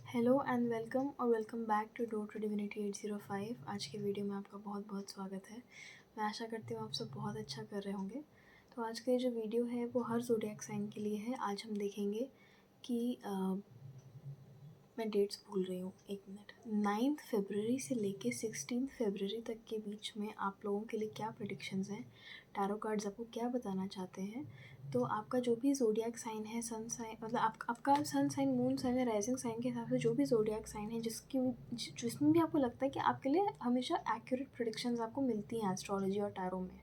Hello and welcome और welcome back to door to divinity 805। आज के वीडियो में आपका बहुत बहुत स्वागत है। मैं आशा करती हूँ आप सब बहुत अच्छा कर रहे होंगे। तो आज का ये जो वीडियो है वो हर ज़ोडिएक साइन के लिए है। आज हम देखेंगे कि मैं डेट्स भूल रही हूँ, एक मिनट। 9 फरवरी से लेके 16 फरवरी तक के बीच में आप लोगों के लिए क्या प्रेडिक्शंस हैं, टैरो कार्ड्स आपको क्या बताना चाहते हैं। तो आपका जो भी ज़ोडिएक साइन है, सन साइन मतलब आपका सन साइन, मून साइन या राइजिंग साइन के हिसाब से जो भी ज़ोडिएक साइन है जिसमें भी आपको लगता है कि आपके लिए हमेशा एक्यूरेट प्रेडिक्शंस आपको मिलती हैं एस्ट्रोलॉजी और टैरो में,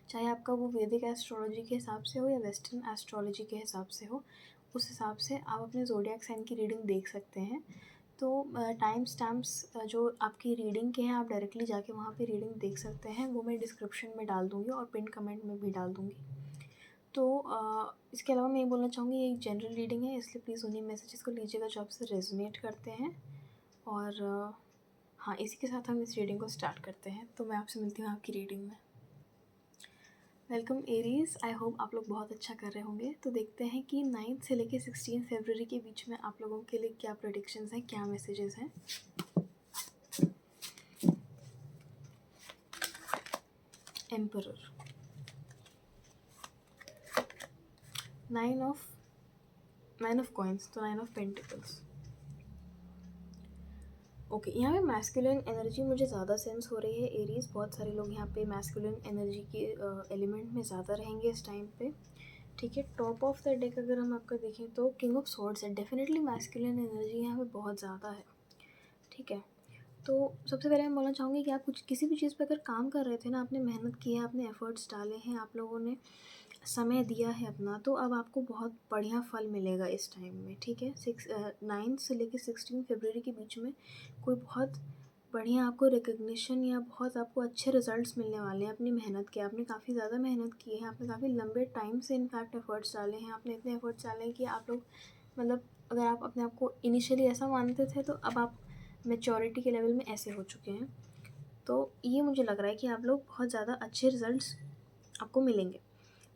चाहे आपका वो वैदिक एस्ट्रोलॉजी के हिसाब से हो या वेस्टर्न एस्ट्रोलॉजी के हिसाब से हो, उस हिसाब से आप अपने ज़ोडिएक साइन की रीडिंग देख सकते हैं। तो टाइम स्टैम्प्स जो आपकी रीडिंग के हैं, आप डायरेक्टली जाके वहाँ पे रीडिंग देख सकते हैं। वो मैं डिस्क्रिप्शन में डाल दूँगी और पिन कमेंट में भी डाल दूँगी। तो इसके अलावा मैं ये बोलना चाहूँगी, ये एक जनरल रीडिंग है, इसलिए प्लीज़ उन्हीं मैसेजेस को लीजिएगा जो आपसे रेजोनेट करते हैं। और हाँ, इसी के साथ हम इस रीडिंग को स्टार्ट करते हैं। तो मैं आपसे मिलती हूँ आपकी रीडिंग में। वेलकम एरीज, आई होप आप लोग बहुत अच्छा कर रहे होंगे। तो देखते हैं कि 9 से लेके 16 फरवरी के बीच में आप लोगों के लिए क्या प्रेडिक्शंस हैं, क्या मैसेजेस हैं। एम्परर, 9 ऑफ कॉइंस, तो 9 ऑफ पेंटिकल्स। ओके, यहाँ पे मैस्कुलिन एनर्जी मुझे ज़्यादा सेंस हो रही है एरीज। बहुत सारे लोग यहाँ पे मैस्कुलिन एनर्जी के एलिमेंट में ज़्यादा रहेंगे इस टाइम पे। ठीक है, टॉप ऑफ द डेक अगर हम आपका देखें तो किंग ऑफ स्वॉर्ड्स है। डेफिनेटली मैस्कुलिन एनर्जी यहाँ पे बहुत ज़्यादा है। ठीक है, तो सबसे पहले मैं बोलना चाहूँगी कि आप कुछ किसी भी चीज़ पे अगर काम कर रहे थे ना, आपने मेहनत की है, आपने एफर्ट्स डाले हैं, आप लोगों ने समय दिया है अपना, तो अब आपको बहुत बढ़िया फल मिलेगा इस टाइम में। ठीक है, 9 से लेकर 16 फरवरी के बीच में कोई बहुत बढ़िया आपको रिकग्निशन या बहुत आपको अच्छे रिजल्ट्स मिलने वाले हैं अपनी मेहनत के। आपने काफ़ी ज़्यादा मेहनत की है, आपने काफ़ी लंबे टाइम से इनफैक्ट एफर्ट्स डाले हैं। आपने इतने एफर्ट्स डाले हैं कि आप लोग मतलब अगर आप अपने आप को इनिशियली ऐसा मानते थे तो अब आप मैच्योरिटी के लेवल में ऐसे हो चुके हैं। तो ये मुझे लग रहा है कि आप लोग बहुत ज़्यादा अच्छे रिजल्ट्स आपको मिलेंगे।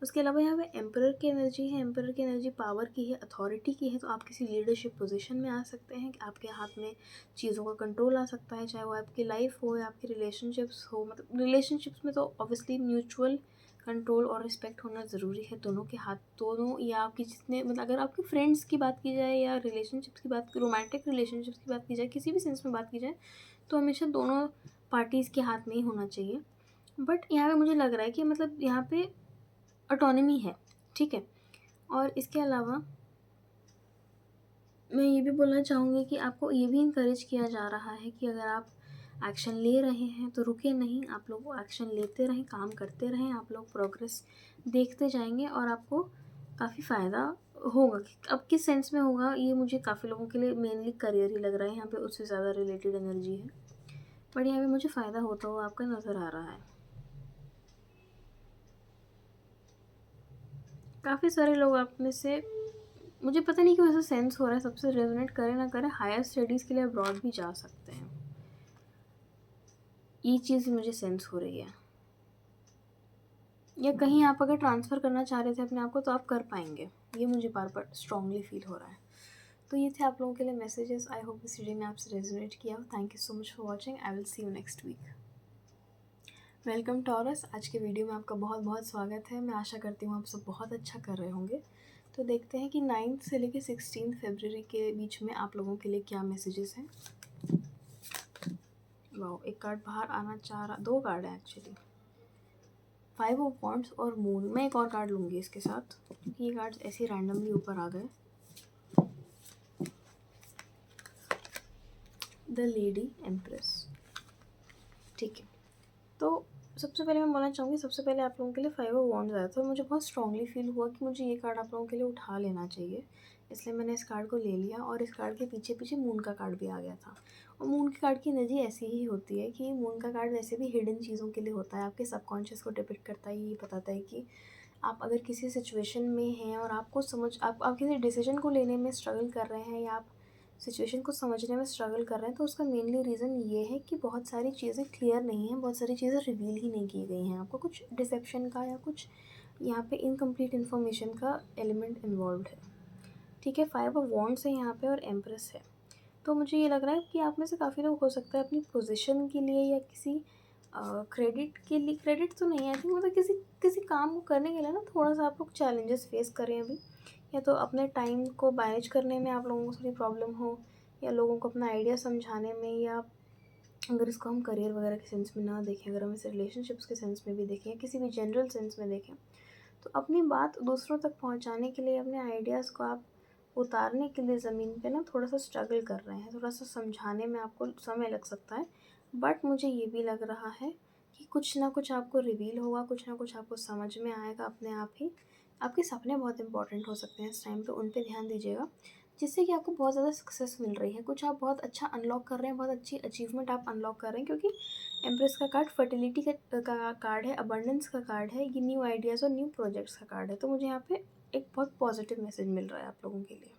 उसके अलावा यहाँ पे एम्परर की एनर्जी है। एम्परर की एनर्जी पावर की है, अथॉरिटी की है। तो आप किसी लीडरशिप पोजीशन में आ सकते हैं कि आपके हाथ में चीज़ों का कंट्रोल आ सकता है, चाहे वो आपकी लाइफ हो या आपकी रिलेशनशिप्स हो। मतलब रिलेशनशिप्स में तो ऑब्वियसली म्यूचुअल कंट्रोल और रिस्पेक्ट होना ज़रूरी है दोनों के हाथ, दोनों या आपकी जितने मतलब अगर आपकी फ्रेंड्स की बात की जाए या रिलेशनशिप्स की बात, रोमांटिक रिलेशनशिप्स की बात की जाए, किसी भी सेंस में बात की जाए, तो हमेशा दोनों पार्टीज़ के हाथ में ही होना चाहिए। बट यहाँ पे मुझे लग रहा है कि मतलब यहाँ पे ऑटोनॉमी है। ठीक है, और इसके अलावा मैं ये भी बोलना चाहूँगी कि आपको ये भी इनकरेज किया जा रहा है कि अगर आप एक्शन ले रहे हैं तो रुके नहीं, आप लोग एक्शन लेते रहें, काम करते रहें, आप लोग प्रोग्रेस देखते जाएंगे और आपको काफ़ी फ़ायदा होगा। अब किस सेंस में होगा ये मुझे काफ़ी लोगों के लिए मेनली करियर ही लग रहा है, यहाँ पे उससे ज़्यादा रिलेटेड एनर्जी है, बट यहाँ पे मुझे फ़ायदा होता हुआ आपका नज़र आ रहा है। काफ़ी सारे लोग आप में से, मुझे पता नहीं क्यों ऐसा सेंस हो रहा है, सबसे रेजोनेट करे ना करे, हायर स्टडीज़ के लिए अब्रॉड भी जा सकते हैं। ये चीज़ मुझे सेंस हो रही है, या कहीं आप अगर ट्रांसफ़र करना चाह रहे थे अपने आप को तो आप कर पाएंगे, ये मुझे बार बार स्ट्रांगली फील हो रहा है। तो ये थे आप लोगों के लिए मैसेजेस। आई होप इस रीडिंग ने आपसे रेजोनेट किया। Thank you so much for watching. I will see you next week. Welcome Taurus, आज के वीडियो में आपका बहुत बहुत स्वागत है। मैं आशा करती हूँ आप सब बहुत अच्छा कर रहे होंगे। तो देखते हैं कि 9 से लेकर 16 फरवरी के बीच में आप लोगों के लिए क्या मैसेजेस हैं। वाओ, एक कार्ड बाहर आना चाह रहा, दो कार्ड है एक्चुअली, 5 ऑफ वॉन्ड्स और मून। मैं एक और कार्ड लूँगी इसके साथ क्योंकि ये कार्ड्स ऐसे रैंडमली ऊपर आ गए। The lady empress. ठीक है, तो सबसे पहले मैं बोलना चाहूँगी, सबसे पहले आप लोगों के लिए 5 ऑफ वॉन्ड्स आया था। मुझे बहुत स्ट्रांगली फील हुआ कि मुझे ये कार्ड आप लोगों के लिए उठा लेना चाहिए, इसलिए मैंने इस कार्ड को ले लिया। और इस कार्ड के पीछे पीछे मून का कार्ड भी आ गया था। और मून के कार्ड की एनर्जी ऐसी ही होती है कि मून का कार्ड वैसे भी हिडन चीज़ों के लिए होता है, आपके सबकॉन्शियस को डिपिक्ट करता है। ये बताता है कि आप अगर किसी सिचुएशन में हैं और आपको आप किसी डिसीजन को लेने में स्ट्रगल कर रहे हैं या आप सिचुएशन को समझने में स्ट्रगल कर रहे हैं, तो उसका मेनली रीज़न ये है कि बहुत सारी चीज़ें क्लियर नहीं हैं, बहुत सारी चीज़ें रिवील ही नहीं की गई हैं आपको। कुछ डिसेप्शन का या कुछ यहाँ पे इनकम्प्लीट इन्फॉर्मेशन का एलिमेंट इन्वॉल्व है। ठीक है, 5 ऑफ वॉन्ड्स है यहाँ पे और एम्प्रेस है। तो मुझे ये लग रहा है कि आप में से काफ़ी लोग हो सकता है अपनी पोजीशन के लिए या किसी क्रेडिट के लिए, क्रेडिट तो नहीं है, आई थिंक मतलब किसी किसी काम को करने के लिए ना थोड़ा सा आप लोग चैलेंजेस फेस करें अभी, या तो अपने टाइम को मैनेज करने में आप लोगों को थोड़ी प्रॉब्लम हो, या लोगों को अपना आइडिया समझाने में, या अगर इसको हम करियर वगैरह के सेंस में ना देखें, अगर हम इसे रिलेशनशिप्स के सेंस में भी देखें या किसी भी जनरल सेंस में देखें, तो अपनी बात दूसरों तक पहुंचाने के लिए, अपने आइडियाज़ को आप उतारने के लिए ज़मीन पे ना थोड़ा सा स्ट्रगल कर रहे हैं, थोड़ा सा समझाने में आपको समय लग सकता है। बट मुझे ये भी लग रहा है कि कुछ ना कुछ आपको रिवील होगा, कुछ ना कुछ आपको समझ में आएगा अपने आप ही। आपके सपने बहुत इंपॉर्टेंट हो सकते हैं इस टाइम पे, उन पे ध्यान दीजिएगा, जिससे कि आपको बहुत ज़्यादा सक्सेस मिल रही है, कुछ आप बहुत अच्छा अनलॉक कर रहे हैं, बहुत अच्छी अचीवमेंट आप अनलॉक कर रहे हैं, क्योंकि एम्प्रेस का कार्ड फर्टिलिटी का कार्ड है, अबंडेंस का कार्ड है, ये न्यू आइडियाज़ और न्यू प्रोजेक्ट्स का कार्ड है। तो मुझे यहाँ पे एक बहुत पॉजिटिव मैसेज मिल रहा है आप लोगों के लिए।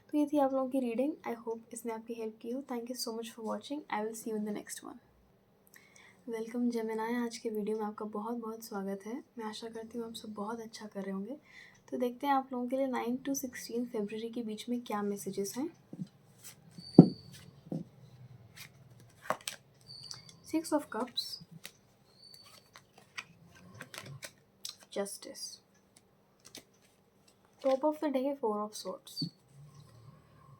तो ये थी आप लोगों की रीडिंग। आई होप इसने आपकी हेल्प की हो। Thank you so much for watching. I will see you in the next one. Welcome Gemini, आज के वीडियो में आपका बहुत बहुत स्वागत है। मैं आशा करती हूँ आप सब बहुत अच्छा कर रहे होंगे। तो देखते हैं आप लोगों के लिए 9 to 16 फरवरी के बीच में क्या मैसेजेस हैं। 6 of Cups, Justice, top of the day है 4 of Swords।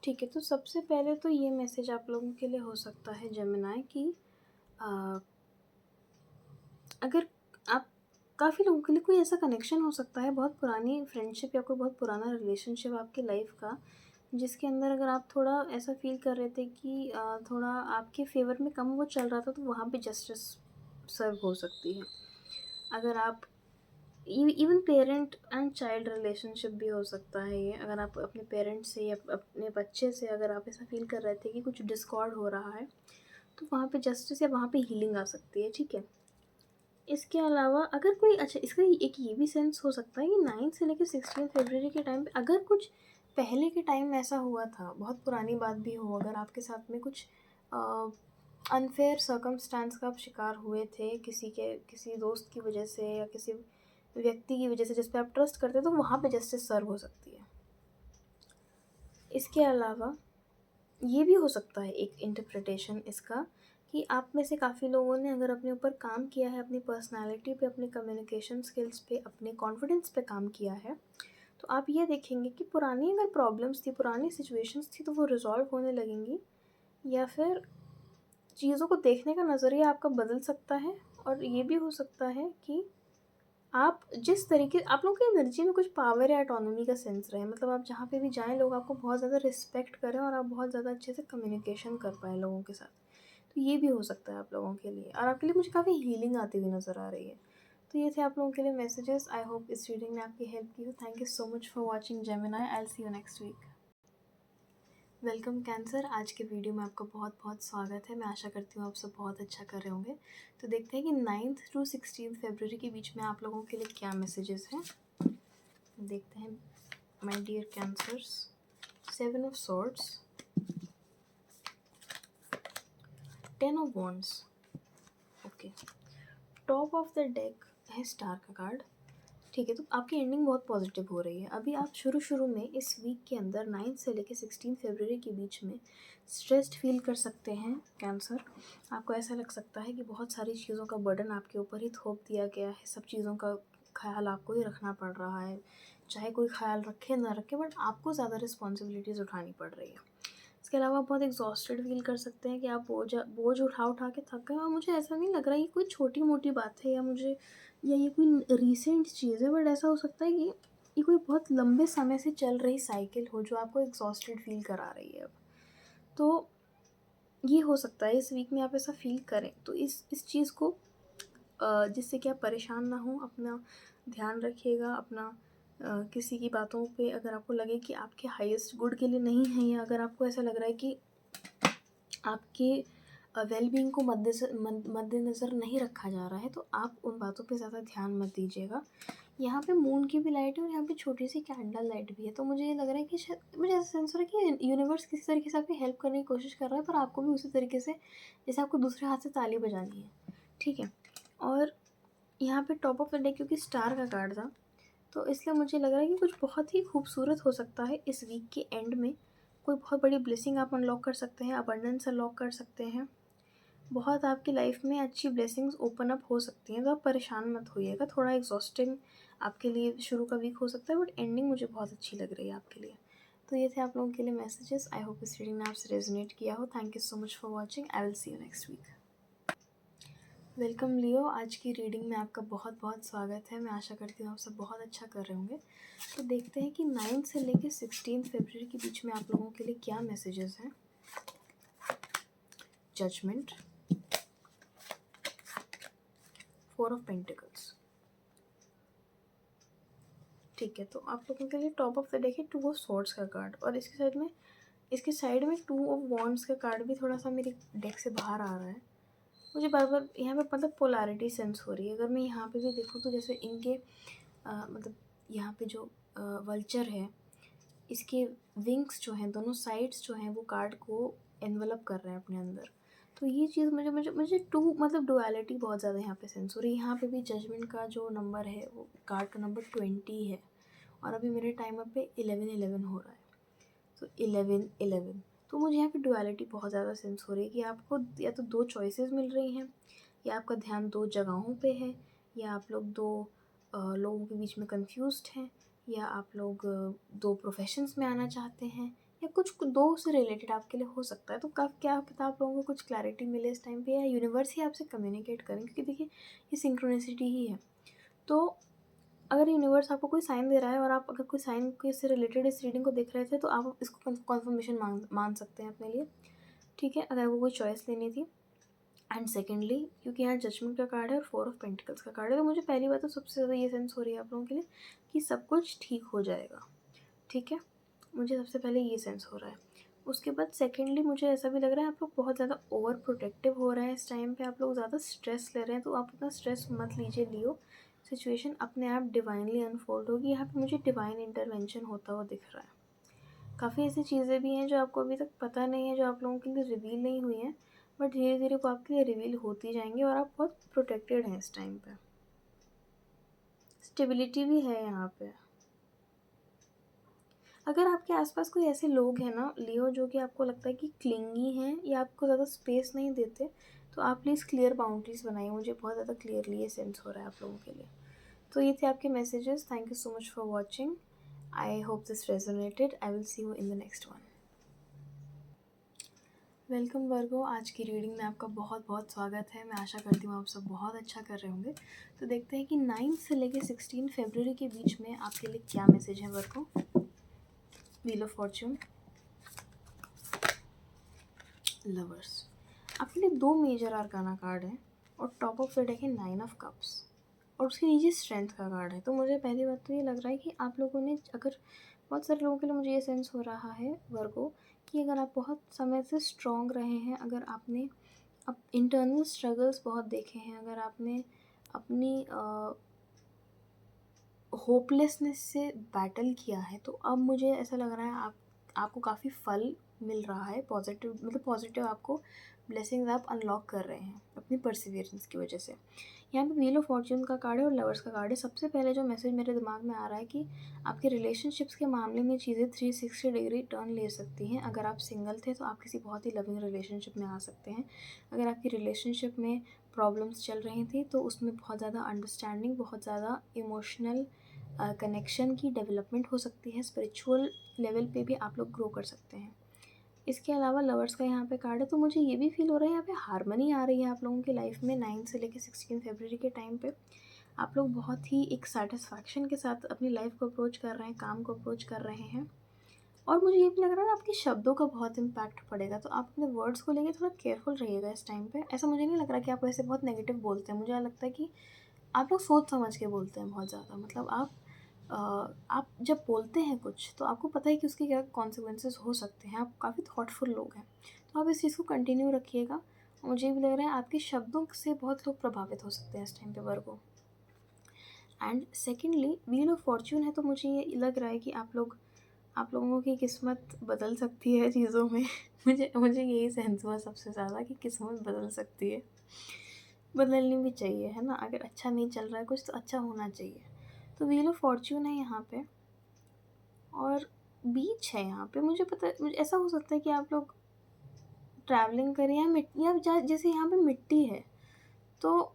ठीक है, तो सबसे पहले तो ये मैसेज आप लोगों के लिए हो सकता है जेमिनाई कि अगर आप, काफ़ी लोगों के लिए कोई ऐसा कनेक्शन हो सकता है, बहुत पुरानी फ्रेंडशिप या कोई बहुत पुराना रिलेशनशिप आपकी लाइफ का, जिसके अंदर अगर आप थोड़ा ऐसा फील कर रहे थे कि थोड़ा आपके फेवर में कम वो चल रहा था, तो वहाँ पे जस्टिस सर्व हो सकती है। अगर आप even parent and child relationship भी हो सकता है ये, अगर आप अपने पेरेंट्स से या अपने बच्चे से अगर आप ऐसा फील कर रहे थे कि कुछ डिस्कॉर्ड हो रहा है, तो वहाँ पे जस्टिस या वहाँ पे हीलिंग आ सकती है। ठीक है, इसके अलावा अगर कोई, अच्छा इसका एक ये भी सेंस हो सकता है कि 9 से लेकर 16 फरवरी के टाइम पे अगर कुछ पहले के टाइम में ऐसा हुआ था, बहुत पुरानी बात भी हो, अगर आपके साथ में कुछ अनफेयर सर्कमस्टांस का आप शिकार हुए थे किसी दोस्त की वजह से या किसी व्यक्ति की वजह से जिस पे आप ट्रस्ट करते हैं, तो वहाँ पे जस्टिस सर्व हो सकती है। इसके अलावा ये भी हो सकता है एक इंटरप्रिटेशन इसका कि आप में से काफ़ी लोगों ने अगर अपने ऊपर काम किया है, अपनी पर्सनालिटी पे, अपने कम्युनिकेशन स्किल्स पे, अपने कॉन्फिडेंस पे काम किया है, तो आप ये देखेंगे कि पुरानी अगर प्रॉब्लम्स थी, पुरानी सिचुएशंस थी, तो वो रिजॉल्व होने लगेंगी, या फिर चीज़ों को देखने का नज़रिया आपका बदल सकता है। और ये भी हो सकता है कि आप जिस तरीके, आप लोगों की एनर्जी में कुछ पावर या ऑटोनॉमी का सेंस रहे, मतलब आप जहाँ पे भी जाएँ लोग आपको बहुत ज़्यादा रिस्पेक्ट करें और आप बहुत ज़्यादा अच्छे से कम्युनिकेशन कर पाएँ लोगों के साथ। तो ये भी हो सकता है आप लोगों के लिए, और आपके लिए मुझे काफ़ी हीलिंग आती हुई नज़र आ रही है। तो ये थे आप लोगों के लिए मैसेजेस। आई होप इस रीडिंग ने आपकी हेल्प की हो। Thank you so much for watching Gemini. I will see you next week. Welcome Cancer, आज के वीडियो में आपका बहुत बहुत स्वागत है। मैं आशा करती हूँ आप सब बहुत अच्छा कर रहे होंगे। तो देखते हैं कि 9 to 16 फरवरी के बीच में आप लोगों के लिए क्या मैसेजेस हैं। देखते हैं my dear Cancers. 7 of Swords, 10 of Wands, okay, top of the deck है स्टार का कार्ड। ठीक है, तो आपकी एंडिंग बहुत पॉजिटिव हो रही है। अभी आप शुरू में इस वीक के अंदर 9 से लेकर 16 फरवरी के बीच में स्ट्रेस्ड फील कर सकते हैं कैंसर। आपको ऐसा लग सकता है कि बहुत सारी चीज़ों का बर्डन आपके ऊपर ही थोप दिया गया है, सब चीज़ों का ख्याल आपको ही रखना पड़ रहा है, चाहे कोई ख्याल रखे ना रखे, बट आपको ज़्यादा रिस्पॉन्सिबिलिटीज़ उठानी पड़ रही है। इसके अलावा आप बहुत एग्जॉस्टेड फील कर सकते हैं कि आप बोझ उठा उठा के थक गए, और मुझे ऐसा नहीं लग रहा है कि कोई छोटी मोटी बात है या ये कोई रीसेंट चीज़ है, बट ऐसा हो सकता है कि ये कोई बहुत लंबे समय से चल रही साइकिल हो जो आपको एग्जॉस्टेड फील करा रही है अब। तो ये हो सकता है इस वीक में आप ऐसा फील करें, तो इस चीज़ को जिससे कि आप परेशान ना हो, अपना ध्यान रखिएगा, अपना किसी की बातों पे अगर आपको लगे कि आपके हाईएस्ट गुड के लिए नहीं है, या अगर आपको ऐसा लग रहा है कि आपके वेलबींग को मद्देनज़र नहीं रखा जा रहा है, तो आप उन बातों पे ज़्यादा ध्यान मत दीजिएगा। यहाँ पे मून की भी लाइट है और यहाँ पे छोटी सी कैंडल लाइट भी है, तो मुझे ये लग रहा है कि शायद, मुझे ऐसा सेंस हो रहा है कि यूनिवर्स किसी तरीके से आपकी हेल्प करने की कोशिश कर रहा है, पर आपको भी उसी तरीके से जैसे आपको दूसरे हाथ से ताली बजानी है। ठीक है, और यहाँ पे टॉप ऑफ द डे क्योंकि स्टार का कार्ड था, तो इसलिए मुझे लग रहा है कि कुछ बहुत ही खूबसूरत हो सकता है इस वीक के एंड में, कोई बहुत बड़ी ब्लेसिंग आप अनलॉक कर सकते हैं, अबंडेंस अनलॉक कर सकते हैं। बहुत आपकी लाइफ में अच्छी ब्लेसिंग्स ओपन अप हो सकती हैं, तो आप परेशान मत होइएगा। थोड़ा एग्जॉस्टिंग आपके लिए शुरू का वीक हो सकता है, बट एंडिंग मुझे बहुत अच्छी लग रही है आपके लिए। तो ये थे आप लोगों के लिए मैसेजेस। आई होप इस रीडिंग ने आपसे रेजोनेट किया हो। Thank you so much for watching. I will see you next week. Welcome Leo, आज की रीडिंग में आपका बहुत बहुत स्वागत है। मैं आशा करती हूँ आप सब बहुत अच्छा कर रहे होंगे। तो देखते हैं कि 9 से लेकर 16 फरवरी के बीच में आप लोगों के लिए क्या मैसेजेस हैं। Judgement, 4 of pentacles. ठीक है, तो आप लोगों के लिए टॉप ऑफ द डेक है 2 ऑफ स्वॉर्ड्स का कार्ड, और इसके साइड में 2 ऑफ वॉन्ड्स का कार्ड भी थोड़ा सा मेरी डेक से बाहर आ रहा है। मुझे बार बार यहाँ पे मतलब पोलैरिटी सेंस हो रही है। अगर मैं यहाँ पे भी देखूँ तो जैसे इनके मतलब यहाँ पे जो वल्चर है, इसके विंग्स जो हैं, दोनों साइड्स जो हैं, वो कार्ड को एनवलप कर रहे हैं अपने अंदर। तो ये चीज़ मुझे मुझे मुझे टू मतलब डुअलिटी बहुत ज़्यादा यहाँ पे सेंस हो रही है। यहाँ पे भी जजमेंट का जो नंबर है वो कार्ड का नंबर 20 है, और अभी मेरे टाइमर पे 11-11 हो रहा है। तो 11-11, तो मुझे यहाँ पे डुअलिटी बहुत ज़्यादा सेंस हो रही है कि आपको या तो 2 चॉइसेस मिल रही हैं, या आपका ध्यान 2 जगहों पे है, या आप लोग 2 लोगों के बीच में कंफ्यूज्ड हैं, या आप लोग 2 प्रोफेशंस में आना चाहते हैं, या कुछ 2 से रिलेटेड आपके लिए हो सकता है। तो क्या पता आप लोगों को कुछ क्लैरिटी मिले इस टाइम पे, या यूनिवर्स ही आपसे कम्युनिकेट करें, क्योंकि देखिए ये सिंक्रोनिसिटी ही है। तो अगर यूनिवर्स आपको कोई साइन दे रहा है, और आप अगर कोई साइन के से रिलेटेड इस रीडिंग को देख रहे थे, तो आप इसको कन्फर्मेशन मान सकते हैं अपने लिए। ठीक है, अगर आपको कोई चॉइस लेनी थी। एंड सेकेंडली, क्योंकि यहाँ जजमेंट का कार्ड है और 4 ऑफ पेंटिकल्स का कार्ड है, तो मुझे पहली बात तो सबसे ज़्यादा ये सेंस हो रही है आप लोगों के लिए कि सब कुछ ठीक हो जाएगा। ठीक है, मुझे सबसे पहले ये सेंस हो रहा है। उसके बाद सेकेंडली मुझे ऐसा भी लग रहा है आप लोग बहुत ज़्यादा ओवर प्रोटेक्टिव हो रहे हैं इस टाइम पे, आप लोग ज़्यादा स्ट्रेस ले रहे हैं। तो आप उतना स्ट्रेस मत लीजिए लियो, सिचुएशन अपने आप डिवाइनली अनफोल्ड होगी। यहाँ पे मुझे डिवाइन इंटरवेंशन होता हुआ दिख रहा है। काफ़ी ऐसी चीज़ें भी हैं जो आपको अभी तक पता नहीं है, जो आप लोगों के लिए रिवील नहीं हुई हैं, बट धीरे धीरे वो आपके लिए रिवील होती जाएंगी, और आप बहुत प्रोटेक्टेड हैं इस टाइम पे। स्टेबिलिटी भी है यहाँ पे। अगर आपके आसपास कोई ऐसे लोग हैं ना लियो, जो कि आपको लगता है कि क्लिंगी हैं या आपको ज़्यादा स्पेस नहीं देते, तो आप प्लीज़ क्लियर बाउंड्रीज बनाइए। मुझे बहुत ज़्यादा क्लियरली ये सेंस हो रहा है आप लोगों के लिए। तो ये थे आपके messages. Thank you so much for watching. I hope this resonated. I will see you in the next one. Welcome Virgo, आज की रीडिंग में आपका बहुत बहुत स्वागत है। मैं आशा करती हूँ आप सब बहुत अच्छा कर रहे होंगे। तो देखते हैं कि 9 से लेकर 16 फरवरी के बीच में आपके लिए क्या मैसेज है Virgo. Wheel of fortune, lovers. आपके लिए 2 मेजर आर्काना कार्ड है, और टॉप ऑफ द डेक है 9 ऑफ कप्स, और उसके नीचे स्ट्रेंथ का कार्ड है। तो मुझे पहली बात तो ये लग रहा है कि आप लोगों ने, अगर बहुत सारे लोगों के लिए मुझे ये सेंस हो रहा है वर्गो, कि अगर आप बहुत समय से स्ट्रॉन्ग रहे हैं, अगर आपने अब इंटरनल स्ट्रगल्स बहुत देखे हैं, अगर आपने अपनी होपलेसनेस से बैटल किया है, तो अब मुझे ऐसा लग रहा है आपको काफ़ी फल मिल रहा है। पॉजिटिव मतलब पॉजिटिव आपको ब्लेसिंग्स आप अनलॉक कर रहे हैं अपनी परसिवियरेंस की वजह से। यहाँ पे व्हील ऑफ फॉर्च्यून का कार्ड है और लवर्स का कार्ड है। सबसे पहले जो मैसेज मेरे दिमाग में आ रहा है कि आपके रिलेशनशिप्स के मामले में चीज़ें 360 डिग्री टर्न ले सकती हैं। अगर आप सिंगल थे तो आप किसी बहुत ही लविंग रिलेशनशिप में आ सकते हैं। अगर आपकी रिलेशनशिप में प्रॉब्लम्स चल रही थी, तो उसमें बहुत ज़्यादा अंडरस्टैंडिंग, बहुत ज़्यादा इमोशनल कनेक्शन की डेवलपमेंट हो सकती है। स्पिरिचुअल लेवल पे भी आप लोग ग्रो कर सकते हैं। इसके अलावा लवर्स का यहाँ पे कार्ड है, तो मुझे ये भी फील हो रहा है यहाँ पे हारमनी आ रही है आप लोगों की लाइफ में। 9 से लेकर 16 फरवरी के टाइम पे आप लोग बहुत ही एक सेटिस्फैक्शन के साथ अपनी लाइफ को अप्रोच कर रहे हैं, काम को अप्रोच कर रहे हैं। और मुझे ये भी लग रहा है आपके शब्दों का बहुत इम्पैक्ट पड़ेगा, तो आप अपने वर्ड्स को लेकर थोड़ा केयरफुल रहिएगा इस टाइम पे। ऐसा मुझे नहीं लग रहा कि आप ऐसे बहुत नेगेटिव बोलते हैं। मुझे लगता है कि आप लोग सोच समझ के बोलते हैं बहुत ज़्यादा। मतलब आप जब बोलते हैं कुछ, तो आपको पता है कि उसके क्या कॉन्सिक्वेंसेस हो सकते हैं। आप काफ़ी थॉटफुल लोग हैं, तो आप इस चीज़ को कंटिन्यू रखिएगा। मुझे भी लग रहा है आपके शब्दों से बहुत लोग प्रभावित हो सकते हैं इस टाइम पे Virgo. And secondly wheel of fortune है, तो मुझे ये लग रहा है कि आप लोगों की किस्मत बदल सकती है चीज़ों में। मुझे यही सेंस हुआ सबसे ज़्यादा कि किस्मत बदल सकती है। बदलनी भी चाहिए, है ना। अगर अच्छा नहीं चल रहा है कुछ, तो अच्छा होना चाहिए। तो व्हील ऑफ फॉर्च्यून है यहाँ पे, और बीच है यहाँ पे, मुझे पता, मुझे ऐसा हो सकता है कि आप लोग ट्रैवलिंग करें या मिट्टी, या जैसे यहाँ पे मिट्टी है, तो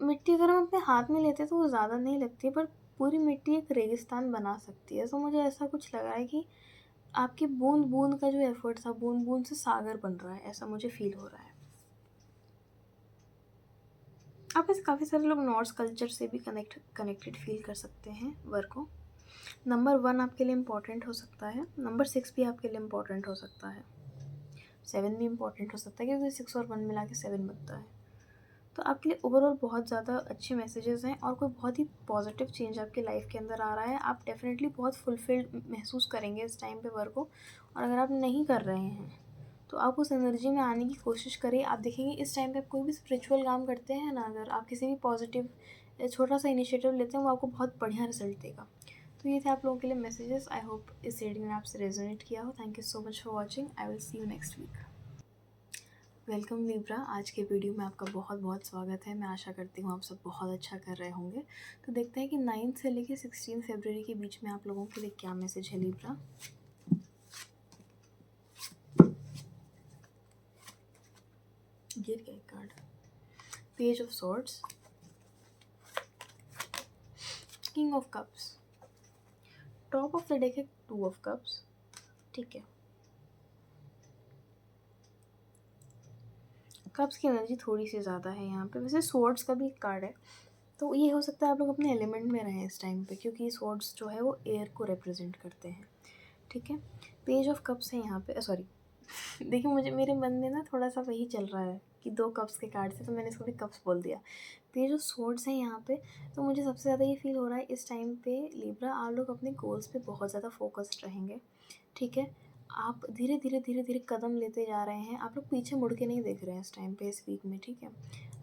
मिट्टी अगर हम अपने हाथ में लेते हैं तो वो ज़्यादा नहीं लगती है, पर पूरी मिट्टी एक रेगिस्तान बना सकती है। तो मुझे ऐसा कुछ लग रहा है कि आपकी बूंद बूंद का जो एफर्ट था, बूंद बूंद से सागर बन रहा है, ऐसा मुझे फील हो रहा है। आप ऐसे काफ़ी सारे लोग नॉर्स कल्चर से भी कनेक्टेड फील कर सकते हैं वर्क को। नंबर 1 आपके लिए इम्पॉर्टेंट हो सकता है, नंबर 6 भी आपके लिए इम्पॉर्टेंट हो सकता है, 7 भी इम्पॉर्टेंट हो सकता है, क्योंकि 6 और 1 मिला के 7 बनता है। तो आपके लिए ओवरऑल बहुत ज़्यादा अच्छे मैसेजेस हैं और कोई बहुत ही पॉजिटिव चेंज आपकी लाइफ के अंदर आ रहा है। आप डेफिनेटली बहुत फुलफिल्ड महसूस करेंगे इस टाइम पे वर्क को। और अगर आप नहीं कर रहे हैं तो आप उस एनर्जी में आने की कोशिश करिए। आप देखेंगे इस टाइम पे आप कोई भी स्पिरिचुअल काम करते हैं ना, अगर आप किसी भी पॉजिटिव छोटा सा इनिशिएटिव लेते हैं, वो आपको बहुत बढ़िया रिजल्ट देगा। तो ये थे आप लोगों के लिए मैसेजेस। आई होप इस रीडिंग ने आपसे रेजोनेट किया हो। Thank you so much for watching. I will see you next week. Welcome Libra, आज के वीडियो में आपका बहुत बहुत स्वागत है। मैं आशा करती हूँ आप सब बहुत अच्छा कर रहे होंगे। तो देखते हैं कि 9 से लेकर 16 फरवरी के बीच में आप लोगों के लिए क्या मैसेज है लिब्रा। गिर गया card, page of swords, king of cups, top of the deck है 2 ऑफ कप्स, ठीक है। कप्स की एनर्जी थोड़ी सी ज़्यादा है यहाँ पे, वैसे स्वॉर्ड्स का भी एक कार्ड है, तो ये हो सकता है आप लोग अपने एलिमेंट में रहें इस टाइम पे, क्योंकि स्वॉर्ड्स जो है वो एयर को रिप्रेजेंट करते हैं, ठीक है। पेज ऑफ कप्स है यहाँ पे, सॉरी देखिए मुझे मेरे मन में ना थोड़ा सा वही चल रहा है कि 2 कप्स के कार्ड थे, तो मैंने इसको भी कप्स बोल दिया। पेज ऑफ स्वॉर्ड्स है यहाँ पे, तो मुझे सबसे ज़्यादा ये फील हो रहा है इस टाइम पे लिब्रा आप लोग अपने गोल्स पे बहुत ज़्यादा फोकस्ड रहेंगे, ठीक है। आप धीरे धीरे धीरे धीरे कदम लेते जा रहे हैं, आप लोग पीछे मुड़ के नहीं देख रहे हैं इस टाइम पे, इस वीक में, ठीक है।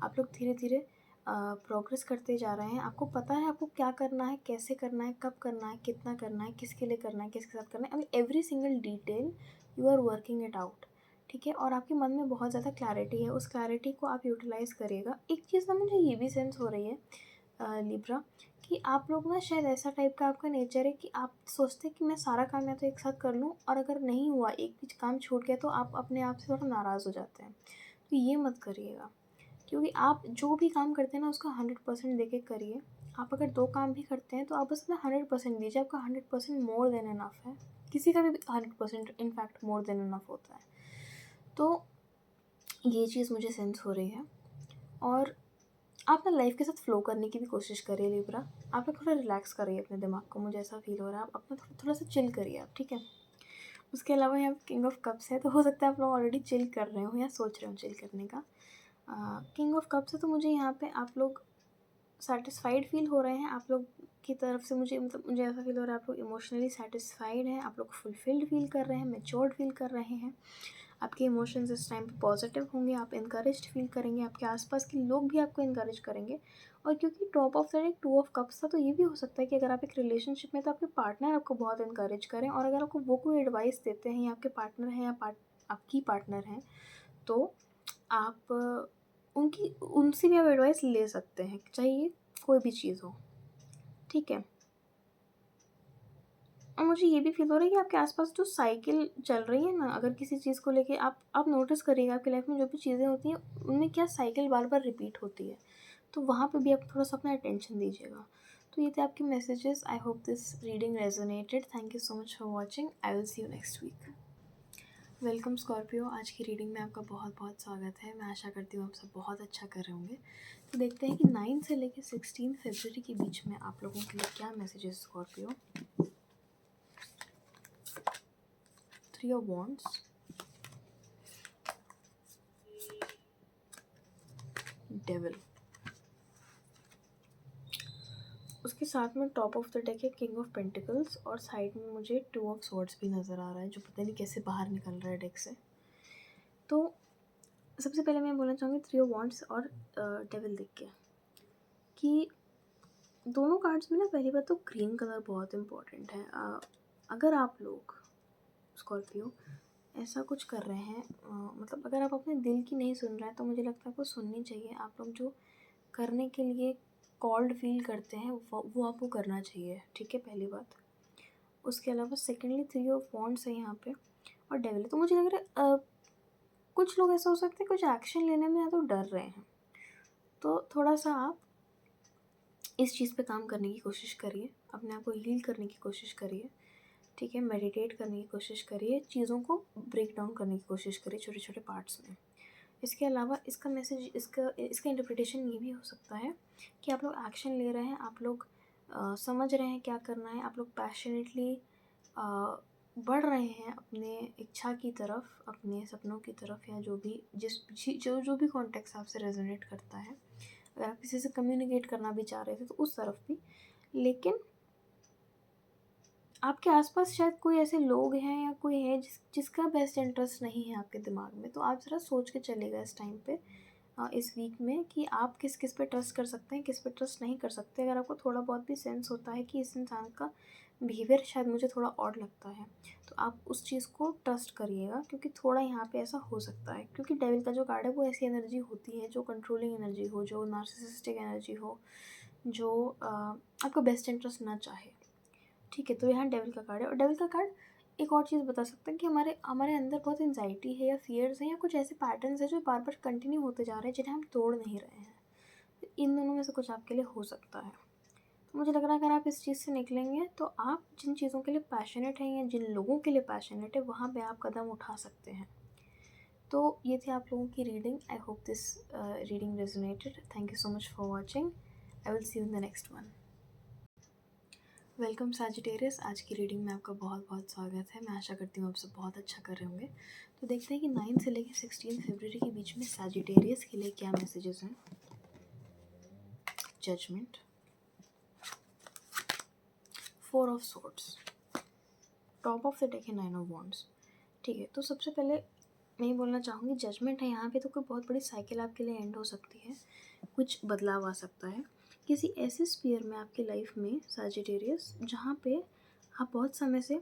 आप लोग धीरे धीरे प्रोग्रेस करते जा रहे हैं। आपको पता है आपको क्या करना है, कैसे करना है, कब करना है, कितना करना है, किसके लिए करना है, किसके साथ करना है, अभी every single detail you are working it out, ठीक है। और आपके मन में बहुत ज़्यादा क्लैरिटी है, उस क्लैरिटी को आप यूटिलाइज़ करिएगा। एक चीज़ ना मुझे ये भी सेंस हो रही है लिब्रा, कि आप लोग ना शायद ऐसा टाइप का आपका नेचर है कि आप सोचते हैं कि मैं सारा काम या तो एक साथ कर लूँ, और अगर नहीं हुआ, एक भी काम छूट गया, तो आप अपने आप से थोड़ा नाराज़ हो जाते हैं। तो ये मत करिएगा, क्योंकि आप जो भी काम करते हैं ना उसका 100% दे के करिए। आप अगर 2 काम भी करते हैं तो आप बस अपना 100% दीजिए, आपका 100% मोर देन इनफ है। किसी का भी 100% इनफैक्ट मोर देन इनफ होता है। तो ये चीज़ मुझे सेंस हो रही है। और आप ना लाइफ के साथ फ्लो करने की भी कोशिश करिए लिब्रा। आप ना थोड़ा रिलैक्स करिए अपने दिमाग को, मुझे ऐसा फील हो रहा है। आप अपना थोड़ा सा चिल करिए आप, ठीक है। उसके अलावा यहाँ पे किंग ऑफ कप्स है, तो हो सकता है आप लोग ऑलरेडी चिल कर रहे हो या सोच रहे हो चिल करने का। किंग ऑफ कप्स है, तो मुझे यहाँ पे आप लोग सैटिस्फाइड फील हो रहे हैं। आप लोग की तरफ से मुझे मुझे ऐसा फील हो रहा है आप लोग इमोशनली सैटिस्फाइड हैं, आप लोग फुलफिल्ड फील कर रहे हैं, मैच्योर्ड फील कर रहे हैं। आपके इमोशंस इस टाइम पे पॉजिटिव होंगे, आप इनकरेज्ड फील करेंगे, आपके आसपास के लोग भी आपको इनकरेज करेंगे। और क्योंकि top of the deck 2 of cups था, तो ये भी हो सकता है कि अगर आप एक रिलेशनशिप में, तो आपके पार्टनर आपको बहुत इनकरेज करें, और अगर आपको वो कोई एडवाइस देते हैं या आपके पार्टनर हैं या आपकी पार्टनर हैं, तो आप उनसे भी आप एडवाइस ले सकते हैं, चाहिए कोई भी चीज़ हो, ठीक है। और मुझे ये भी फील हो रहा है कि आपके आसपास जो साइकिल चल रही है ना, अगर किसी चीज़ को लेके आप नोटिस करिएगा आपकी लाइफ में जो भी चीज़ें होती हैं उनमें क्या साइकिल बार बार रिपीट होती है, तो वहाँ पे भी आप थोड़ा सा अपना अटेंशन दीजिएगा। तो ये थे आपके messages. I hope this reading resonated. Thank you so much for watching. I will see you next week. Welcome Scorpio, आज की रीडिंग में आपका बहुत बहुत स्वागत है। मैं आशा करती हूँ आप सब बहुत अच्छा कर रहे होंगे। तो देखते हैं कि 9 से लेकर 16 फरवरी के बीच में आप लोगों के लिए क्या messages Scorpio. 3 of wands, devil, उसके साथ में टॉप ऑफ द डेक है किंग ऑफ पेंटिकल्स, और साइड में मुझे 2 ऑफ स्वॉर्ड्स भी नज़र आ रहा है, जो पता नहीं कैसे बाहर निकल रहा है डेक से। तो सबसे पहले मैं बोलना चाहूँगी 3 ऑफ वॉन्ड्स और डेविल देख के, कि दोनों कार्ड्स में ना पहली बात तो ग्रीन कलर बहुत इम्पोर्टेंट है। अगर आप लोग स्कॉर्पियो ऐसा कुछ कर रहे हैं, मतलब अगर आप अपने दिल की नहीं सुन रहे हैं, तो मुझे लगता है आपको सुननी चाहिए। आप लोग जो करने के लिए कॉल्ड फील करते हैं वो आपको करना चाहिए, ठीक है, पहली बात। उसके अलावा सेकेंडली 3 ऑफ वॉन्ड्स है यहाँ पे और डेविल। तो मुझे लग रहा है कुछ लोग ऐसा हो सकता है कुछ एक्शन लेने में या तो डर रहे हैं, तो थोड़ा सा आप इस चीज़ पे काम करने की कोशिश करिए, अपने आप को हील करने की कोशिश करिए, ठीक है, मेडिटेट करने की कोशिश करिए, चीज़ों को ब्रेक डाउन करने की कोशिश करिए छोटे छोटे पार्ट्स में। इसके अलावा इसका मैसेज, इसका इंटरप्रिटेशन ये भी हो सकता है कि आप लोग एक्शन ले रहे हैं, आप लोग समझ रहे हैं क्या करना है, आप लोग पैशनेटली बढ़ रहे हैं अपने इच्छा की तरफ, अपने सपनों की तरफ, या जो भी जो भी कॉन्टेक्स्ट आपसे रेजोनेट करता है। अगर आप किसी से कम्युनिकेट करना भी चाह रहे थे तो उस तरफ भी, लेकिन आपके आसपास शायद कोई ऐसे लोग हैं या कोई है जिसका बेस्ट इंटरेस्ट नहीं है आपके दिमाग में। तो आप ज़रा सोच के चलेगा इस टाइम पे, इस वीक में, कि आप किस किस पे ट्रस्ट कर सकते हैं, किस पे ट्रस्ट नहीं कर सकते। अगर आपको थोड़ा बहुत भी सेंस होता है कि इस इंसान का बिहेवियर शायद मुझे थोड़ा ऑड लगता है, तो आप उस चीज़ को ट्रस्ट करिएगा, क्योंकि थोड़ा यहाँ पे ऐसा हो सकता है। क्योंकि डेविल का जो कार्ड है वो ऐसी एनर्जी होती है जो कंट्रोलिंग एनर्जी हो, जो नार्सिसिस्टिक एनर्जी हो, जो आपका बेस्ट इंटरेस्ट ना चाहे, ठीक है। तो यहाँ डेविल का कार्ड है, और डेविल का कार्ड एक और चीज़ बता सकता है कि हमारे हमारे अंदर बहुत एंजाइटी है या फियर्स हैं या कुछ ऐसे पैटर्न्स हैं जो बार बार कंटिन्यू होते जा रहे हैं, जिन्हें हम तोड़ नहीं रहे हैं। तो इन दोनों में से कुछ आपके लिए हो सकता है। तो मुझे लग रहा है अगर आप इस चीज़ से निकलेंगे तो आप जिन चीज़ों के लिए पैशनेट हैं या जिन लोगों के लिए पैशनेट है, वहाँ पे आप कदम उठा सकते हैं। तो ये थी आप लोगों की reading. I hope this reading resonated. Thank you so much for watching. I will see you in the next one. Welcome Sagittarius. आज की रीडिंग में आपका बहुत बहुत स्वागत है। मैं आशा करती हूँ आप सब बहुत अच्छा कर रहे होंगे। तो देखते हैं कि 9 से लेकर 16 फरवरी के बीच में सैजिटेरियस के लिए क्या मैसेजेस हैं। Judgement, 4 of swords, top of the deck है 9 ऑफ वॉन्ड्स, ठीक है। तो सबसे पहले मैं ये बोलना चाहूँगी, जजमेंट है यहाँ पे, तो कोई बहुत बड़ी साइकिल आपके लिए एंड हो सकती है, कुछ बदलाव आ सकता है किसी ऐसे स्फीयर में आपकी लाइफ में सैजिटेरियस, जहाँ पे आप बहुत समय से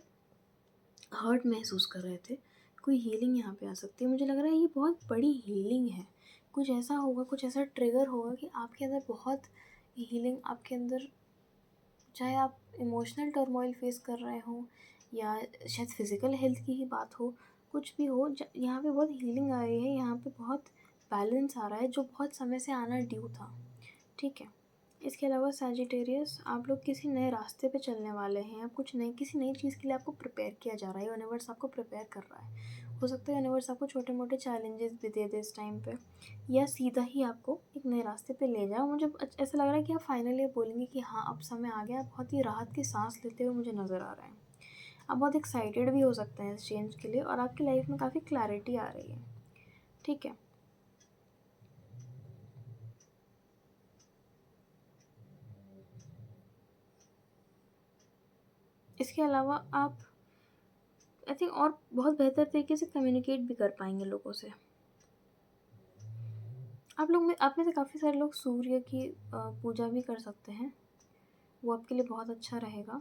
हर्ट महसूस कर रहे थे। कोई हीलिंग यहाँ पे आ सकती है। मुझे लग रहा है ये बहुत बड़ी हीलिंग है। कुछ ऐसा होगा, कुछ ऐसा ट्रिगर होगा कि आपके अंदर बहुत हीलिंग, आपके अंदर, चाहे आप इमोशनल टर्मोइल फेस कर रहे हो या शायद फिज़िकल हेल्थ की ही बात हो, कुछ भी हो, यहाँ पे बहुत हीलिंग आ रही है। यहाँ पे बहुत बैलेंस आ रहा है जो बहुत समय से आना ड्यू था, ठीक है। इसके अलावा सैजिटेरियस, आप लोग किसी नए रास्ते पे चलने वाले हैं, आप किसी नई चीज़ के लिए आपको प्रिपेयर किया जा रहा है। यूनिवर्स आपको प्रिपेयर कर रहा है। हो सकता है यूनिवर्स आपको छोटे मोटे चैलेंजेस भी दे दे इस टाइम पे, या सीधा ही आपको एक नए रास्ते पे ले जाए। मुझे ऐसा लग रहा है कि आप फाइनली बोलेंगे कि हाँ, अब समय आ गया। बहुत ही राहत की सांस लेते हुए मुझे नज़र आ रहा है। आप बहुत एक्साइटेड भी हो सकते हैं इस चेंज के लिए, और आपकी लाइफ में काफ़ी क्लैरिटी आ रही है, ठीक है। इसके अलावा आप आई थिंक और बहुत बेहतर तरीके से कम्युनिकेट भी कर पाएंगे लोगों से। आप में से काफ़ी सारे लोग सूर्य की पूजा भी कर सकते हैं, वो आपके लिए बहुत अच्छा रहेगा।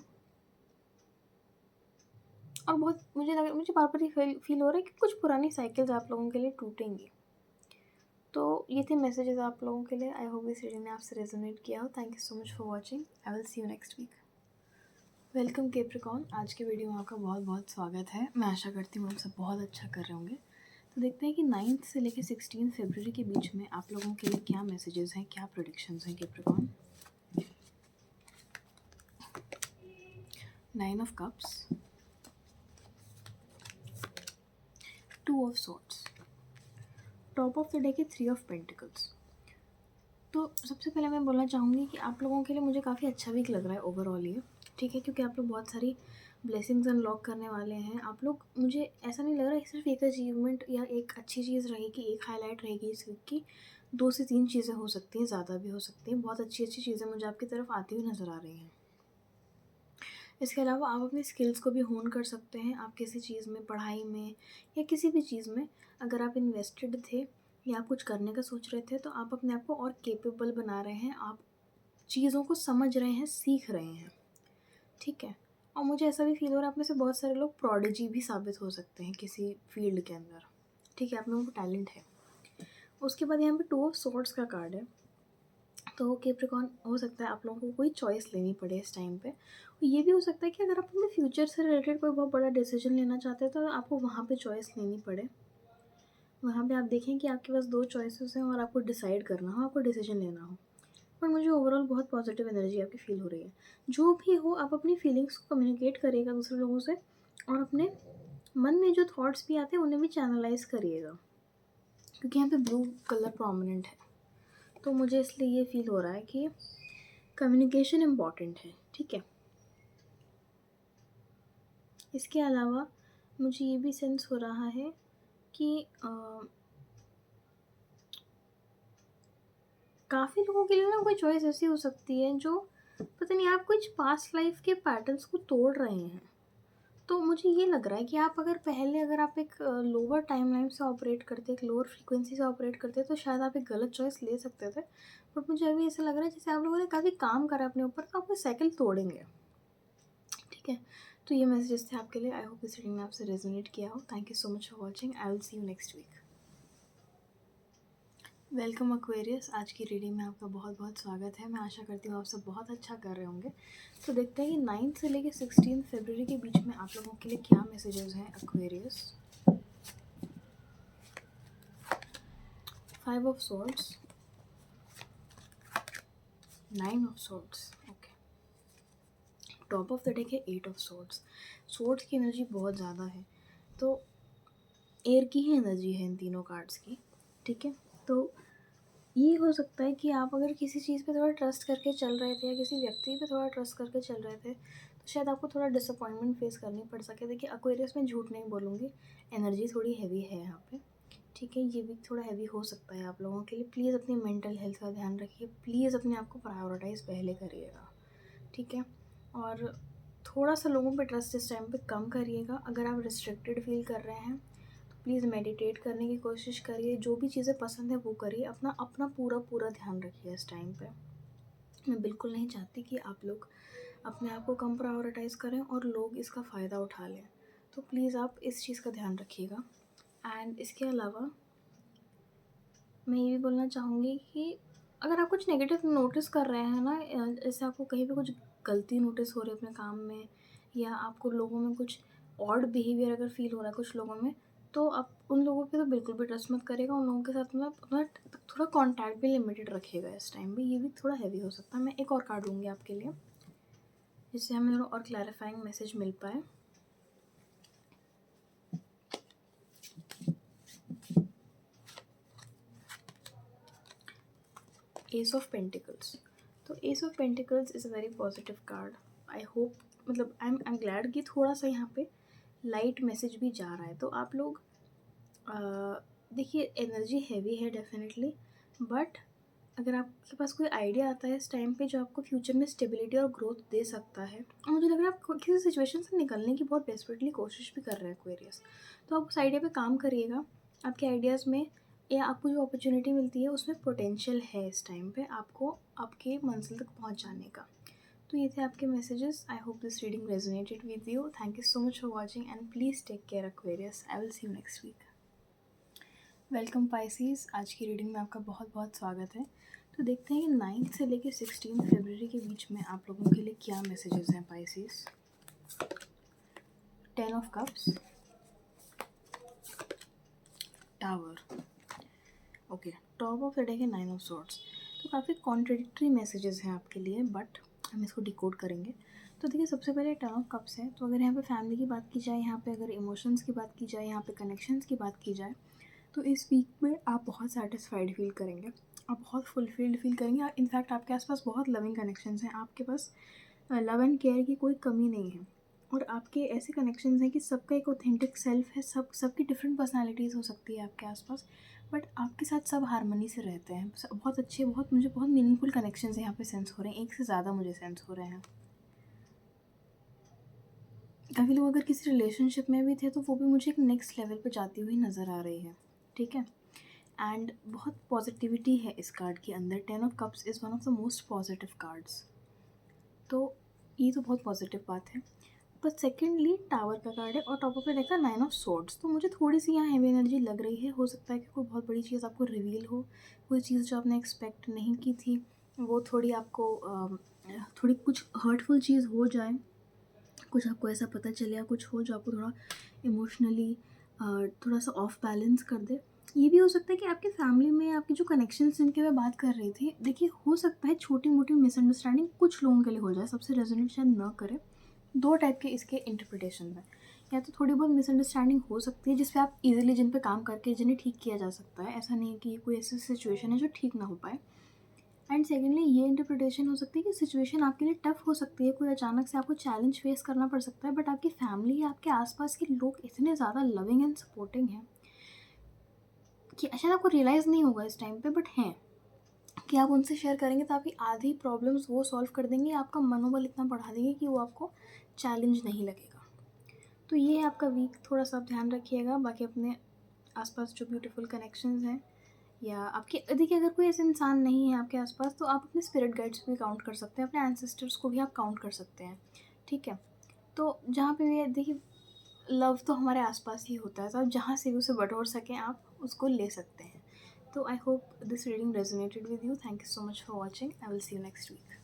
और बहुत मुझे बार बार ये फील हो रहा है कि कुछ पुरानी साइकिल्स आप लोगों के लिए टूटेंगी। तो ये थे मैसेजेस आप लोगों के लिए। आई होप इस रीडिंग ने आपसे रेजोनेट किया हो। Thank you so much for watching. I will see you next week. Welcome Capricorn. आज के वीडियो में आपका बहुत बहुत स्वागत है। मैं आशा करती हूँ आप सब बहुत अच्छा कर रहे होंगे। तो देखते हैं कि 9 से लेकर 16 फरवरी के बीच में आप लोगों के लिए क्या मैसेजेस हैं, क्या प्रेडिक्शंस हैं Capricorn. 9 of cups, 2 of swords, top of the deck है 3 ऑफ पेंटिकल्स। तो सबसे पहले मैं बोलना चाहूँगी कि आप लोगों के लिए मुझे काफ़ी अच्छा वीक लग रहा है ओवरऑल ये, ठीक है, क्योंकि आप लोग बहुत सारी ब्लेसिंग्स अनलॉक करने वाले हैं। आप लोग, मुझे ऐसा नहीं लग रहा है सिर्फ एक अचीवमेंट या एक अच्छी चीज़ रहेगी, एक हाईलाइट रहेगी इस वीक की। 2 से 3 चीज़ें हो सकती हैं, ज़्यादा भी हो सकती हैं। बहुत अच्छी अच्छी चीज़ें मुझे आपकी तरफ आती हुई नज़र आ रही हैं। इसके अलावा आप अपनी स्किल्स को भी होन कर सकते हैं। आप किसी चीज़ में, पढ़ाई में या किसी भी चीज़ में अगर आप इन्वेस्टेड थे या आप कुछ करने का सोच रहे थे, तो आप अपने आप को और केपेबल बना रहे हैं। आप चीज़ों को समझ रहे हैं, सीख रहे हैं, ठीक है। और मुझे ऐसा भी फील हो रहा है आप में से बहुत सारे लोग प्रोडिजी भी साबित हो सकते हैं किसी फील्ड के अंदर, ठीक है। आप लोगों को टैलेंट है। उसके बाद यहाँ पे 2 ऑफ सोर्ड्स का कार्ड है, तो कैप्रिकॉर्न हो सकता है आप लोगों को कोई चॉइस लेनी पड़े इस टाइम पे। और ये भी हो सकता है कि अगर आप अपने फ्यूचर से रिलेटेड कोई बहुत बड़ा डिसीजन लेना चाहते हैं तो आपको वहाँ पे चॉइस लेनी पड़े। वहाँ पे आप देखें कि आपके पास 2 चॉइसेस हैं और आपको डिसाइड करना हो, आपको डिसीजन लेना हो। पर मुझे ओवरऑल बहुत पॉजिटिव एनर्जी आपकी फ़ील हो रही है। जो भी हो आप अपनी फीलिंग्स को कम्युनिकेट करिएगा दूसरे लोगों से, और अपने मन में जो थॉट्स भी आते हैं उन्हें भी चैनलाइज़ करिएगा, क्योंकि यहाँ पे ब्लू कलर प्रोमिनेंट है। तो मुझे इसलिए ये फ़ील हो रहा है कि कम्युनिकेशन इम्पॉर्टेंट है, ठीक है? इसके अलावा मुझे ये भी सेंस हो रहा है कि काफ़ी लोगों के लिए ना कोई चॉइस ऐसी हो सकती है जो पता नहीं, आप कुछ पास्ट लाइफ के पैटर्न्स को तोड़ रहे हैं। तो मुझे ये लग रहा है कि आप अगर आप एक लोअर टाइमलाइन से ऑपरेट करते, एक लोअर फ्रीक्वेंसी से ऑपरेट करते, तो शायद आप एक गलत चॉइस ले सकते थे। बट मुझे अभी ऐसा लग रहा है जैसे आप लोगों ने काफ़ी काम करा अपने ऊपर, तो आप वो साइकिल तोड़ेंगे, ठीक है? तो ये मैसेजेस थे आपके लिए। आई होप इस रीडिंग में आपसे रेजोनेट किया हो। Thank you so much for watching. I will see you next week. Welcome Aquarius. आज की रीडिंग में आपका बहुत बहुत स्वागत है। मैं आशा करती हूँ आप सब बहुत अच्छा कर रहे होंगे। तो देखते हैं कि 9 से लेकर 16 फरवरी के बीच में आप लोगों के लिए क्या मैसेजेस हैं Aquarius. 5 of swords, 9 of swords, okay. Top of the deck है 8 ऑफ सॉर्ड्स। सॉर्ड्स की एनर्जी बहुत ज़्यादा है, तो एयर की ही एनर्जी है इन तीनों कार्ड्स की, ठीक है? तो ये हो सकता है कि आप अगर किसी चीज़ पे थोड़ा ट्रस्ट करके चल रहे थे या किसी व्यक्ति पे थोड़ा ट्रस्ट करके चल रहे थे, तो शायद आपको थोड़ा डिसअपॉइंटमेंट फेस करनी पड़ सके। देखिए एक्वेरियस में झूठ नहीं बोलूँगी, एनर्जी थोड़ी हैवी है यहाँ पे, ठीक है? ये वीक थोड़ा हैवी हो सकता है आप लोगों के लिए। प्लीज़ अपनी मेंटल हेल्थ का ध्यान रखिए, प्लीज़ अपने आप को प्रायोरिटाइज़ पहले करिएगा, ठीक है? और थोड़ा सा लोगों पे ट्रस्ट इस टाइम पे कम करिएगा। अगर आप रिस्ट्रिक्टेड फील कर रहे हैं तो प्लीज़ मेडिटेट करने की कोशिश करिए। जो भी चीज़ें पसंद है वो करिए। अपना अपना पूरा पूरा ध्यान रखिए इस टाइम पे। मैं बिल्कुल नहीं चाहती कि आप लोग अपने आप को कम प्रायोरिटाइज़ करें और लोग इसका फ़ायदा उठा लें। तो प्लीज़ आप इस चीज़ का ध्यान रखिएगा। एंड इसके अलावा मैं ये भी बोलना चाहूँगी कि अगर आप कुछ नेगेटिव नोटिस कर रहे हैं ना, जैसे आपको कहीं पे कुछ गलती नोटिस हो रही है अपने काम में, या आपको लोगों में कुछ ऑड बिहेवियर अगर फील हो रहा है कुछ लोगों में, तो आप उन लोगों पे तो बिल्कुल भी ट्रस्ट मत करिएगा। उन लोगों के साथ मतलब अपना थोड़ा कॉन्टैक्ट भी लिमिटेड रखिएगा इस टाइम पे। ये भी थोड़ा हैवी हो सकता है। मैं एक और कार्ड लूँगी आपके लिए, जिससे हमें थोड़ा और क्लैरिफाइंग मैसेज मिल पाए। Ace of pentacles. तो ace of pentacles is a very positive card. I hope, मतलब आई एम ग्लैड कि थोड़ा सा यहाँ पे लाइट मैसेज भी जा रहा है। तो आप लोग देखिए एनर्जी हैवी है डेफिनेटली, बट अगर आपके पास कोई आइडिया आता है इस टाइम पे जो आपको फ्यूचर में स्टेबिलिटी और ग्रोथ दे सकता है, और मुझे लग रहा है आप किसी सिचुएशन से निकलने की बहुत डेस्परेटली कोशिश भी कर रहे हैं एक्वेरियस, तो आप उस आइडिया पे काम करिएगा। आपके आइडियाज़ में या आपको जो अपॉर्चुनिटी मिलती है उसमें पोटेंशियल है इस टाइम पे आपको आपके मंजिल तक पहुंच जाने का। तो ये थे आपके messages. I hope this reading resonated with you. Thank you so much for watching and please take care Aquarius. I will see you next week. Welcome Pisces. आज की रीडिंग में आपका बहुत बहुत स्वागत है। तो देखते हैं कि 9 से लेकर 16 फरवरी के बीच में आप लोगों के लिए क्या मैसेजेस हैं Pisces. 10 of cups, tower, okay. Top of the deck है 9 ऑफ सॉर्ड्स। तो काफ़ी कॉन्ट्रडिक्टरी मैसेजेस हैं आपके लिए, बट हम इसको डिकोड करेंगे। तो देखिए सबसे पहले 10 ऑफ कप्स है। तो अगर यहाँ पे फैमिली की बात की जाए, यहाँ पे अगर इमोशंस की बात की जाए, यहाँ पे कनेक्शंस की बात की जाए, तो इस वीक में आप बहुत सेटिस्फाइड फील करेंगे, आप बहुत फुलफिल्ड फील करेंगे। इनफैक्ट आपके आसपास बहुत लविंग कनेक्शंस हैं, आपके पास लव एंड केयर की कोई कमी नहीं है। और आपके ऐसे कनेक्शंस हैं कि सबका एक ऑथेंटिक सेल्फ है, सबकी डिफरेंट पर्सनालिटीज़ हो सकती है आपके आसपास, बट आपके साथ सब हारमोनी से रहते हैं। बहुत अच्छे, बहुत मुझे बहुत मीनिंगफुल कनेक्शंस यहाँ पे सेंस हो रहे हैं, एक से ज़्यादा मुझे सेंस हो रहे हैं। काफ़ी लोग अगर किसी रिलेशनशिप में भी थे तो वो भी मुझे एक नेक्स्ट लेवल पे जाती हुई नज़र आ रही है, ठीक है? एंड बहुत पॉजिटिविटी है इस कार्ड के अंदर। 10 of cups is one of the most positive cards. तो ये तो बहुत पॉजिटिव बात है। पर सेकेंडली टावर का कार्ड है और टॉप पे देखा 9 ऑफ सोर्ड्स। तो मुझे थोड़ी सी यहाँ हैवी एनर्जी लग रही है। हो सकता है कि कोई बहुत बड़ी चीज़ आपको रिवील हो, कोई चीज़ जो आपने एक्सपेक्ट नहीं की थी, वो थोड़ी आपको थोड़ी कुछ हर्टफुल चीज़ हो जाए, कुछ आपको ऐसा पता चले या कुछ हो जो आपको थोड़ा इमोशनली थोड़ा सा ऑफ बैलेंस कर दे। ये भी हो सकता है कि आपकी फैमिली में आपके जो कनेक्शंस जिनकी मैं बात कर रही थी, देखिए हो सकता है छोटी मोटी मिसअंडरस्टैंडिंग कुछ लोगों के लिए हो जाए, सबसे रेजोनेट शायद ना करे। दो टाइप के इसके इंटरप्रिटेशन है। या तो थोड़ी बहुत मिसअंडरस्टैंडिंग हो सकती है जिस पे आप इजीली जिन पे काम करके जिन्हें ठीक किया जा सकता है, ऐसा नहीं है कि कोई ऐसी सिचुएशन है जो ठीक ना हो पाए। एंड सेकेंडली ये इंटरप्रिटेशन हो सकती है कि सिचुएशन आपके लिए टफ हो सकती है, कोई अचानक से आपको चैलेंज फेस करना पड़ सकता है, बट आपकी फैमिली या आपके आसपास के लोग इतने ज़्यादा लविंग एंड सपोर्टिंग हैं कि शायद आपको रियलाइज़ नहीं होगा इस टाइम पे, बट हैं कि आप उनसे शेयर करेंगे तो आपकी आधी प्रॉब्लम्स वो सॉल्व कर देंगे, आपका मनोबल इतना बढ़ा देंगे कि वो आपको चैलेंज नहीं लगेगा। तो ये है आपका वीक, थोड़ा सा आप ध्यान रखिएगा। बाकी अपने आसपास जो ब्यूटीफुल कनेक्शंस हैं, या आपके देखिए अगर कोई ऐसा इंसान नहीं है आपके आसपास तो आप अपने स्पिरिट गाइड्स भी काउंट कर सकते हैं, अपने एंसेस्टर्स को भी आप काउंट कर सकते हैं, ठीक है। तो जहाँ पे भी देखिए लव तो हमारे आसपास ही होता है, तो आप जहाँ से भी उसे बटोर सकें आप उसको ले सकते हैं। तो I hope this reading resonated with you. Thank you so much for watching. I will see you next week.